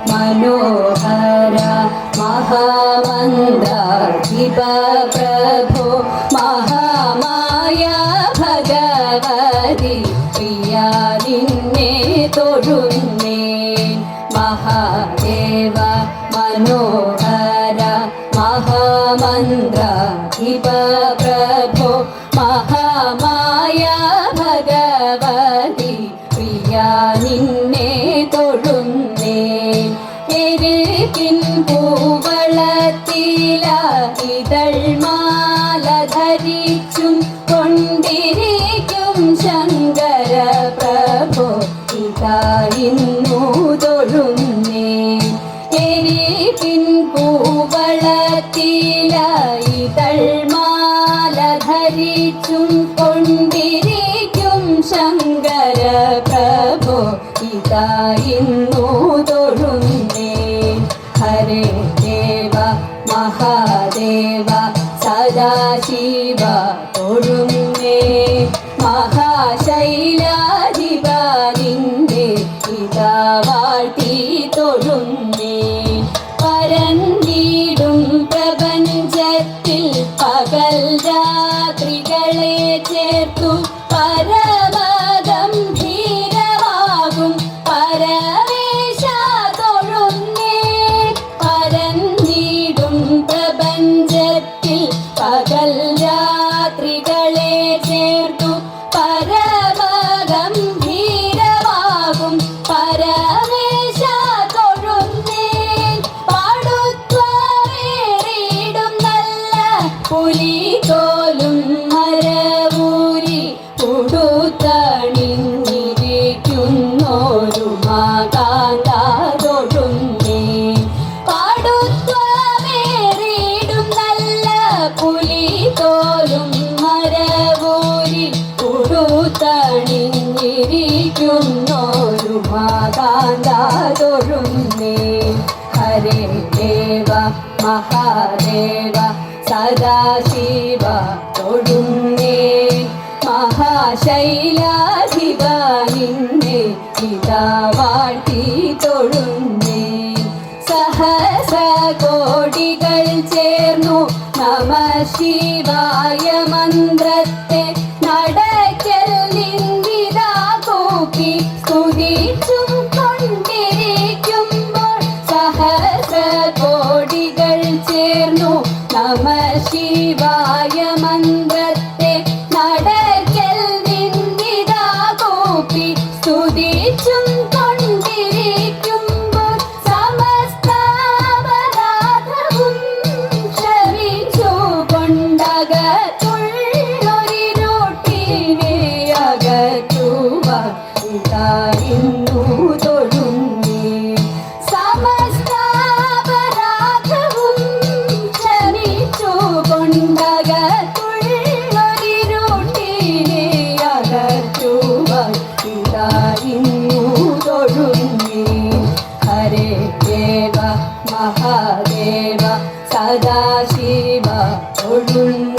മനോഹര മഹാമന്ദാധിപ പ്രഭോ മഹാമായ ഭഗവതി പ്രിയ നിന്നെ തൊഴുന്നേ മഹാദേവ മനോഹര മഹാമന്ത്രാധിപ പ്രഭോ മഹാമായ ഭഗവതി പ്രിയ നിന്നെ തൊഴുന്നേ പൂവളത്തില ഇതൾമാല ധരിച്ചും കൊണ്ടിരിക്കും ശങ്കര പ്രഭോ ഇതായിരുന്നു തൊഴുന്നേ പൂവളത്തില ഇതൾമാല ധരിച്ചും കൊണ്ടിരിക്കും ശങ്കര പ്രഭോ ഇതായിരുന്നു തൊഴുന്നേ ഹരേ ദേവ മഹാദേവ സദാശിവ തൊഴുന്നേ മഹാശൈലാധിപ നിന്റെ ഇതാ വാഴ്ത്തി തൊഴുന്നേ പരന്നിടും പ്രപഞ്ചത്തിൽ പകൽ രാത്രികളെ ചേർത്തു പരമഗംഭീരമാകും പരമേശ തൊഴുന്നേ പരന്നിടും പ്രപഞ്ചത്തിൽ പകൽ രാത്രികളെ ചേർത്തു പരമഗംഭീരമാകും പരമേശ തൊഴുന്നേ പാടുത്വമേറിയിടും നല്ല പുലിതോലും മരവൂരി ഉടുത്തണിഞ്ഞിരിക്കുന്നോരു മാകാന്ത തൊഴുന്നേ പാടുത്വമേറിയിടും നല്ല പുലിതോലും മരവൂരി ഉടുത്തണിഞ്ഞിരിക്കുന്നോരു മാകാന്ത തൊഴുന്നേ ഹരേ ദേവ മഹാദേവ സദാശിവ തൊഴുന്നേ മഹാശൈലാധിപ നിന്നെ ഇതാ വാഴ്ത്തി തൊഴുന്നേ സഹസ്രകോടികൾ ചേർന്നു നമ ശിവായ മന്ത്രത്തെ നടക്കൽ നിന്നിതാ കൂപ്പി സ്തുതിച്ചും കൊണ്ടിരിക്കുമ്പോൾ സഹസ്രകോടികൾ ചേർന്നു നമ ശിവായ മന്ത്രത്തെ നടക്കൽ നിന്നിതാ കൂപ്പി സ്തുതിച്ചും കൊണ്ടിരിക്കുമ്പോൾ സമസ്താപരാധവും ക്ഷമിച്ചു കൊണ്ടകത്തുള്ളൊരിരുട്ടിനെ അകറ്റുവാൻ ഇതായിരുന്നു തൊഴുന്നേ സമസ്താപരാധവും ക്ഷമിച്ചു കൊണ്ടകത്തുള്ളൊരിരുട്ടിനെ അകറ്റുവാൻ ഇതായിരുന്നു തൊഴുന്നേ ഹരേ ദേവ മഹാദേവ സദാശിവ തൊഴുന്നേ